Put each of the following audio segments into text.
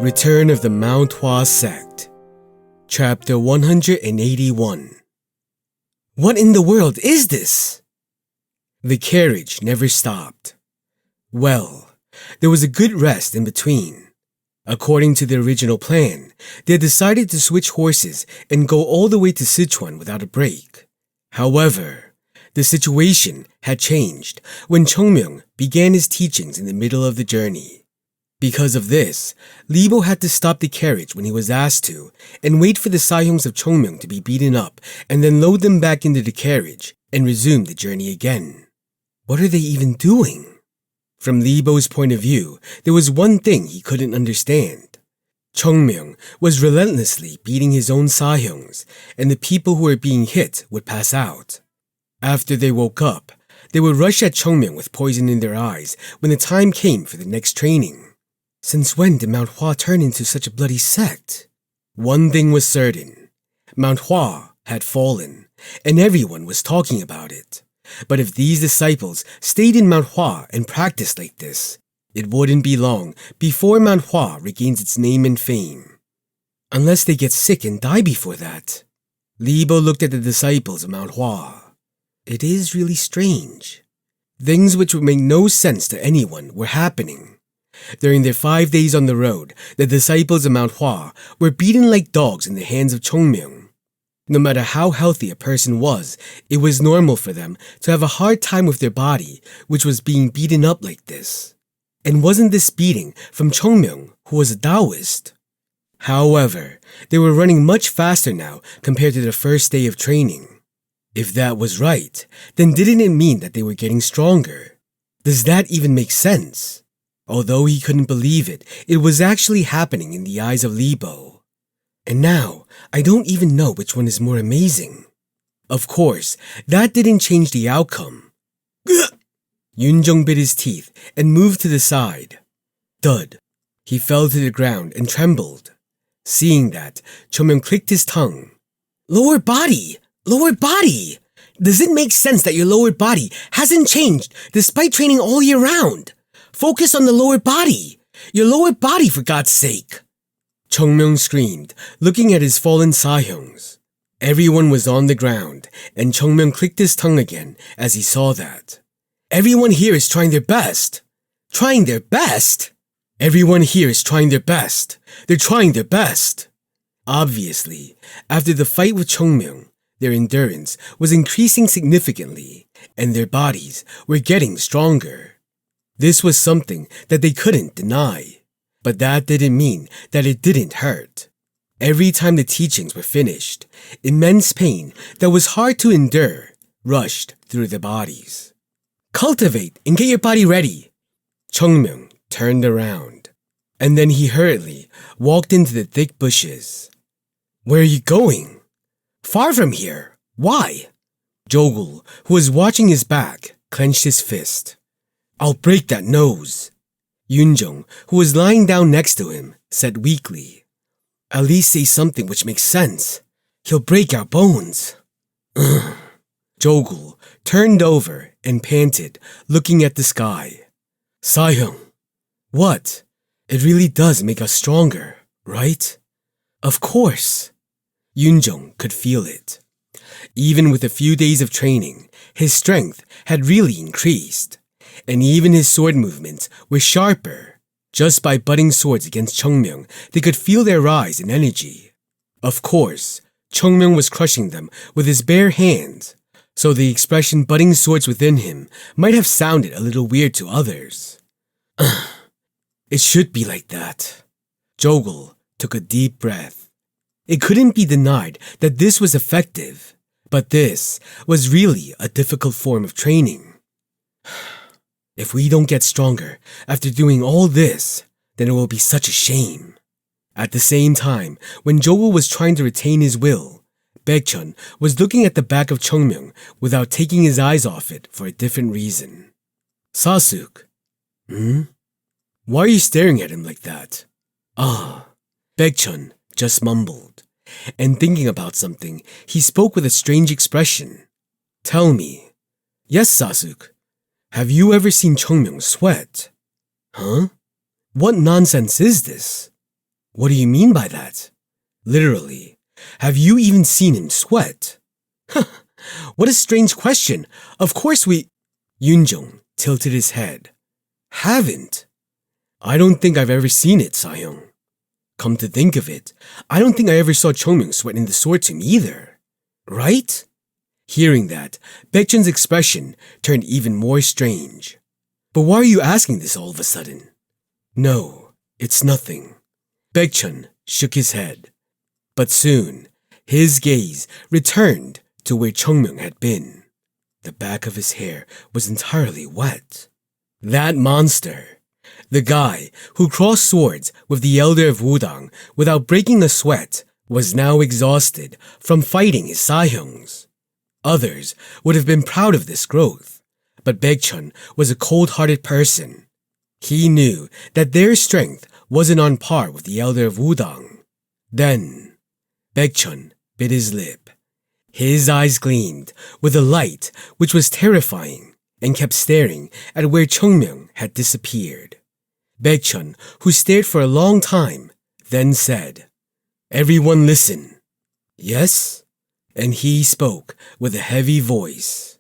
Return of the Mount Hua Sect, Chapter 181. What in the world is this? The carriage never stopped. Well, there was a good rest in between. According to the original plan, they had decided to switch horses and go all the way to Sichuan without a break. However, the situation had changed when Chongmyung began his teachings in the middle of the journey. Because of this, Libo had to stop the carriage when he was asked to and wait for the Sahyongs of Chongmyung to be beaten up and then load them back into the carriage and resume the journey again. What are they even doing? From Libo's point of view, there was one thing he couldn't understand. Chongmyung was relentlessly beating his own Sahyongs, and the people who were being hit would pass out. After they woke up, they would rush at Chongmyung with poison in their eyes when the time came for the next training. Since when did Mount Hua turn into such a bloody sect? One thing was certain. Mount Hua had fallen, and everyone was talking about it. But if these disciples stayed in Mount Hua and practiced like this, it wouldn't be long before Mount Hua regains its name and fame. Unless they get sick and die before that. Libo looked at the disciples of Mount Hua. It is really strange. Things which would make no sense to anyone were happening. During their 5 days on the road, the disciples of Mount Hua were beaten like dogs in the hands of Chongmyung. No matter how healthy a person was, it was normal for them to have a hard time with their body, which was being beaten up like this. And wasn't this beating from Chongmyung, who was a Taoist? However, they were running much faster now compared to the first day of training. If that was right, then didn't it mean that they were getting stronger? Does that even make sense? Although he couldn't believe it, it was actually happening in the eyes of Libo. And now, I don't even know which one is more amazing. Of course, that didn't change the outcome. Yunjong bit his teeth and moved to the side. Thud. He fell to the ground and trembled. Seeing that, Chongmyung clicked his tongue. Lower body! Lower body! Does it make sense that your lower body hasn't changed despite training all year round? Focus on the lower body! Your lower body, for God's sake! Chongmyung screamed, looking at his fallen Sahyongs. Everyone was on the ground, and Chongmyung clicked his tongue again as he saw that. Everyone here is trying their best. Trying their best? Everyone here is trying their best. They're trying their best. Obviously, after the fight with Chongmyung, their endurance was increasing significantly, and their bodies were getting stronger. This was something that they couldn't deny, but that didn't mean that it didn't hurt. Every time the teachings were finished, immense pain that was hard to endure rushed through their bodies. Cultivate and get your body ready. Chongmyung turned around, and then he hurriedly walked into the thick bushes. Where are you going? Far from here. Why? Jogul, who was watching his back, clenched his fist. I'll break that nose. Yunjong, who was lying down next to him, said weakly. At least say something which makes sense. He'll break our bones. Jogul turned over and panted, looking at the sky. Sahyong. What? It really does make us stronger, right? Of course. Yunjong could feel it. Even with a few days of training, his strength had really increased. And even his sword movements were sharper. Just by butting swords against Chongmyung, they could feel their rise in energy. Of course, Chongmyung was crushing them with his bare hands, so the expression butting swords within him might have sounded a little weird to others. It should be like that. Jogul took a deep breath. It couldn't be denied that this was effective, but this was really a difficult form of training. If we don't get stronger after doing all this, then it will be such a shame. At the same time, when Jogul was trying to retain his will, Baekchun was looking at the back of Chongmyung without taking his eyes off it for a different reason. Sasuk. Why are you staring at him like that? Baekchun just mumbled. And thinking about something, he spoke with a strange expression. Tell me. Yes, Sasuk. Have you ever seen Chongmyung sweat? Huh? What nonsense is this? What do you mean by that? Literally, have you even seen him sweat? What a strange question. Of course we... Yoonjung tilted his head. Haven't? I don't think I've ever seen it, Sahyung. Come to think of it, I don't think I ever saw Chongmyung sweat in the sword team either. Right? Hearing that, Baekchun's expression turned even more strange. But why are you asking this all of a sudden? No, it's nothing. Baekchun shook his head. But soon, his gaze returned to where Chongmyung had been. The back of his hair was entirely wet. That monster, the guy who crossed swords with the elder of Wudang without breaking a sweat, was now exhausted from fighting his Sahyungs. Others would have been proud of this growth, but Baekchun was a cold-hearted person. He knew that their strength wasn't on par with the elder of Wudang. Then, Baekchun bit his lip. His eyes gleamed with a light which was terrifying and kept staring at where Chongmyung had disappeared. Baekchun, who stared for a long time, then said, "Everyone listen." "Yes?" And he spoke with a heavy voice.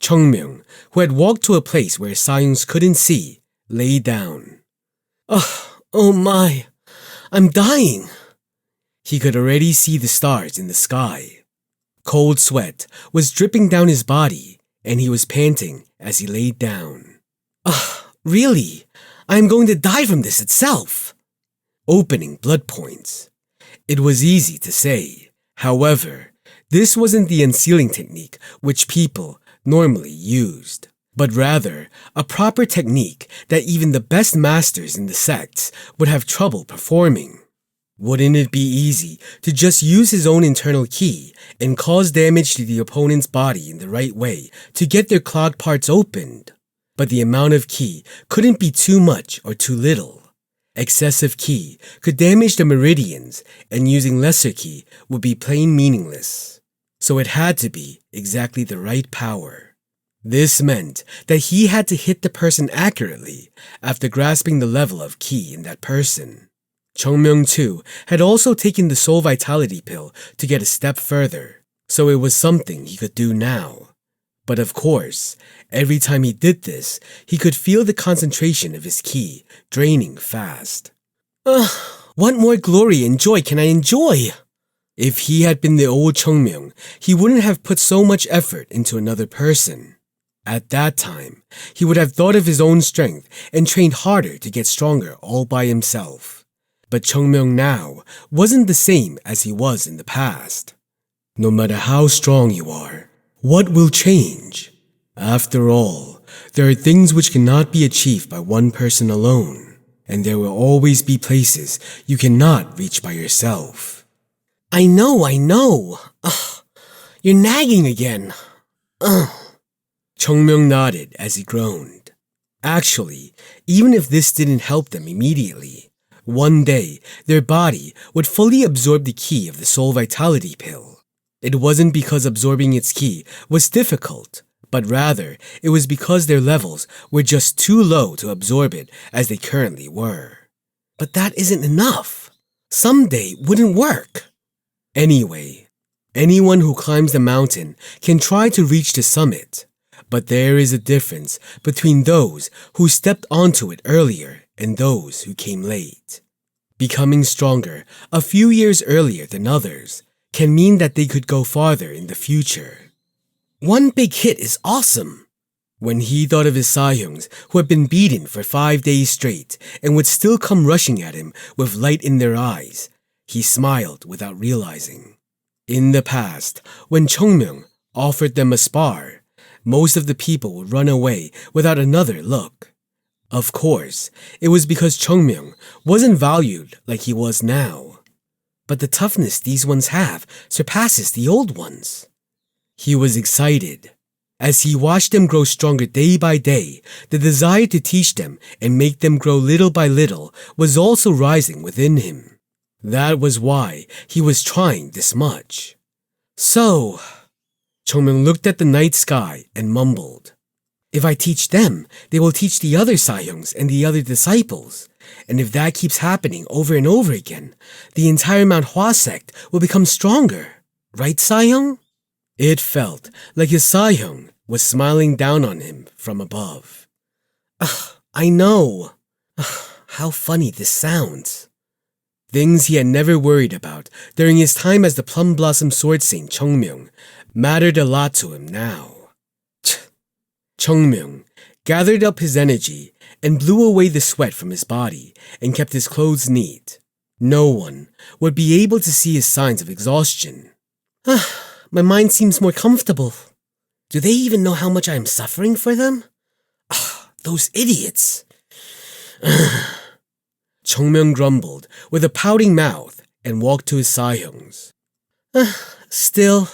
Chongmyung, who had walked to a place where Sahyungs couldn't see, lay down. Oh my, I'm dying." He could already see the stars in the sky. Cold sweat was dripping down his body, and he was panting as he laid down. Really? I'm going to die from this itself." Opening blood points. It was easy to say. However, this wasn't the unsealing technique which people normally used, but rather a proper technique that even the best masters in the sects would have trouble performing. Wouldn't it be easy to just use his own internal ki and cause damage to the opponent's body in the right way to get their clogged parts opened? But the amount of ki couldn't be too much or too little. Excessive ki could damage the meridians, and using lesser ki would be plain meaningless. So it had to be exactly the right power. This meant that he had to hit the person accurately after grasping the level of ki in that person. Chongmyung too had also taken the soul vitality pill to get a step further, so it was something he could do now. But of course, every time he did this, he could feel the concentration of his ki draining fast. What more glory and joy can I enjoy? If he had been the old Chongmyung, he wouldn't have put so much effort into another person. At that time, he would have thought of his own strength and trained harder to get stronger all by himself. But Chongmyung now wasn't the same as he was in the past. No matter how strong you are, what will change? After all, there are things which cannot be achieved by one person alone, and there will always be places you cannot reach by yourself. I know. You're nagging again. Chongmyung nodded as he groaned. Actually, even if this didn't help them immediately, one day their body would fully absorb the ki of the soul vitality pill. It wasn't because absorbing its ki was difficult, but rather it was because their levels were just too low to absorb it as they currently were. But that isn't enough. Someday wouldn't work. Anyway, anyone who climbs the mountain can try to reach the summit, but there is a difference between those who stepped onto it earlier and those who came late. Becoming stronger a few years earlier than others can mean that they could go farther in the future. One big hit is awesome. When he thought of his Sahyungs who had been beaten for 5 days straight and would still come rushing at him with light in their eyes, he smiled without realizing. In the past, when Chongmyung offered them a spar, most of the people would run away without another look. Of course, it was because Chongmyung wasn't valued like he was now. But the toughness these ones have surpasses the old ones. He was excited. As he watched them grow stronger day by day, the desire to teach them and make them grow little by little was also rising within him. That was why he was trying this much. So, Chongmyung looked at the night sky and mumbled, "If I teach them, they will teach the other Sahyungs and the other disciples, And if that keeps happening over and over again, the entire Mount Hua Sect will become stronger. Right, Sahyung? It felt like his Sahyung was smiling down on him from above. I know. How funny this sounds. Things he had never worried about during his time as the Plum Blossom Sword Saint Cheongmyeong mattered a lot to him now. Cheongmyeong gathered up his energy and blew away the sweat from his body and kept his clothes neat. No one would be able to see his signs of exhaustion. My mind seems more comfortable. Do they even know how much I am suffering for them? Those idiots. Cheongmyeong grumbled with a pouting mouth and walked to his Sahyungs. Still,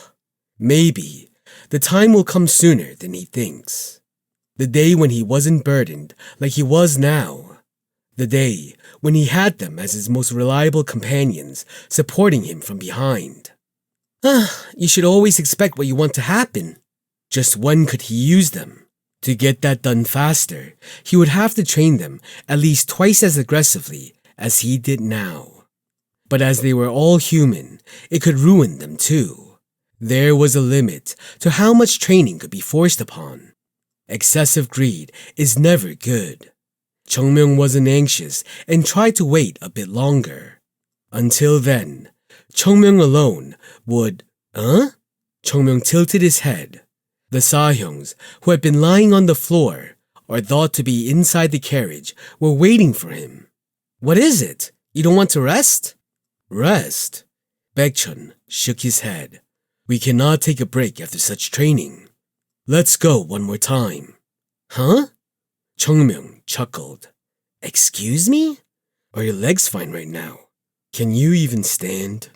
maybe the time will come sooner than he thinks. The day when he wasn't burdened like he was now. The day when he had them as his most reliable companions, supporting him from behind. You should always expect what you want to happen. Just when could he use them? To get that done faster, he would have to train them at least twice as aggressively as he did now. But as they were all human, it could ruin them too. There was a limit to how much training could be forced upon. Excessive greed is never good. Cheongmyeong wasn't anxious and tried to wait a bit longer. Until then, Cheongmyeong alone would... Cheongmyeong tilted his head. The Sahyungs, who had been lying on the floor, or thought to be inside the carriage, were waiting for him. What is it? You don't want to rest? Rest? Baekchun shook his head. We cannot take a break after such training. Let's go one more time. Huh? Cheongmyeong chuckled. Excuse me? Are your legs fine right now? Can you even stand?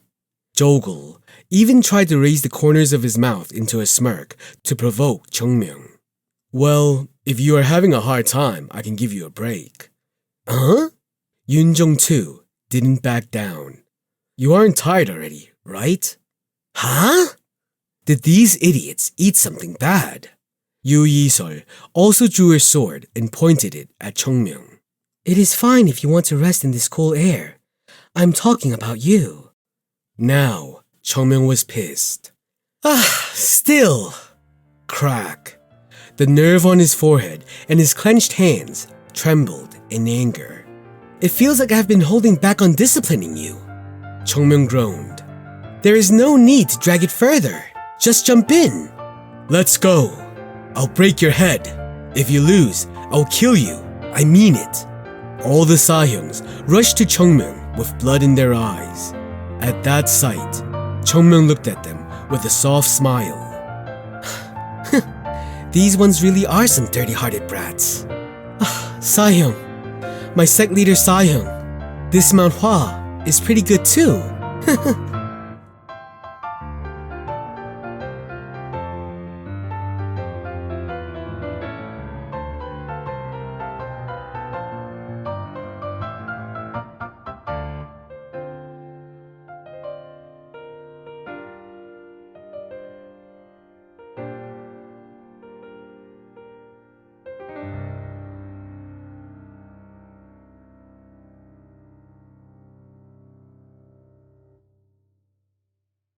Jogul even tried to raise the corners of his mouth into a smirk to provoke Cheongmyeong. Well, if you are having a hard time, I can give you a break. Huh? Yoonjong too didn't back down. You aren't tired already, right? Huh? Did these idiots eat something bad? Yoo Yi-sol also drew her sword and pointed it at Cheongmyeong. It is fine if you want to rest in this cool air. I'm talking about you. Now, Cheongmyeong was pissed. Still. Crack. The nerve on his forehead and his clenched hands trembled in anger. It feels like I've been holding back on disciplining you. Cheongmyeong groaned. There is no need to drag it further. Just jump in. Let's go. I'll break your head. If you lose, I'll kill you. I mean it. All the Sahyungs rushed to Cheongmyeong with blood in their eyes. At that sight, Cheongmyeong looked at them with a soft smile. These ones really are some dirty-hearted brats. Sahyung, my sect leader Sahyung, this Mount Hua is pretty good too.